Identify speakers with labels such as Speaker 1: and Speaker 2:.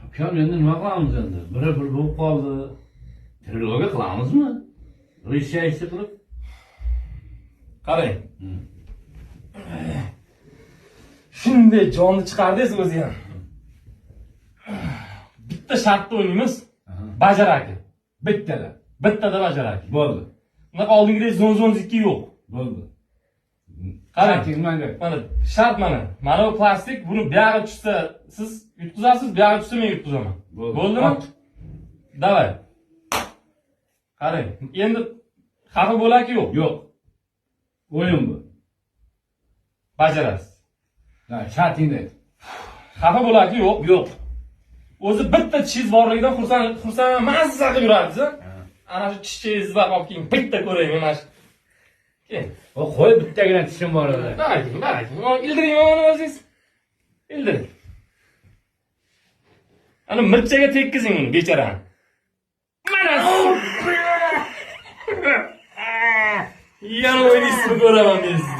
Speaker 1: Akşam endi nima qilamiz endi? Biri bir bo'lib qoldi. Tergovga qilamizmi? Reysiyasi qilib.
Speaker 2: Qarang. Shunday jonni chiqardingiz o'zi ham. Bitta shartda o'ynaymiz. Bajaraki. Bittada bajaraki.
Speaker 1: Bo'ldi.
Speaker 2: Bunaqa oldingidek zo'n-zo'nzikki yo'q.
Speaker 1: Bo'ldi.
Speaker 2: Qarang,
Speaker 1: Tegmanglar.
Speaker 2: mana shart mana. Mana bu plastik, buni buyog'i tushsa siz yutqizasiz, buyog'i tushsa men yutqizaman. Bo'ldimi? Davay. Qarang, endi xafa bo'laki yo'q.
Speaker 1: Yo'q. O'yin bu.
Speaker 2: Bajarasiz.
Speaker 1: Ha, shartingni ayt.
Speaker 2: Xafa bo'laki yo'q.
Speaker 1: Yo'q.
Speaker 2: O'zi bitta tishingiz borligidan xursand mazza qilib yurasiz. Ana shu tishingiz bor olib keling, bitta ko'raymi mana shu. Keling.
Speaker 1: O qo'y bittagina tishim bor edi.
Speaker 2: Barak. Ildiring mana o'zingiz. Ildiring. Ana mirchaga tekkizing uni, bechorani. Mana. Yana o'ynaysizmi ko'raman men sizni.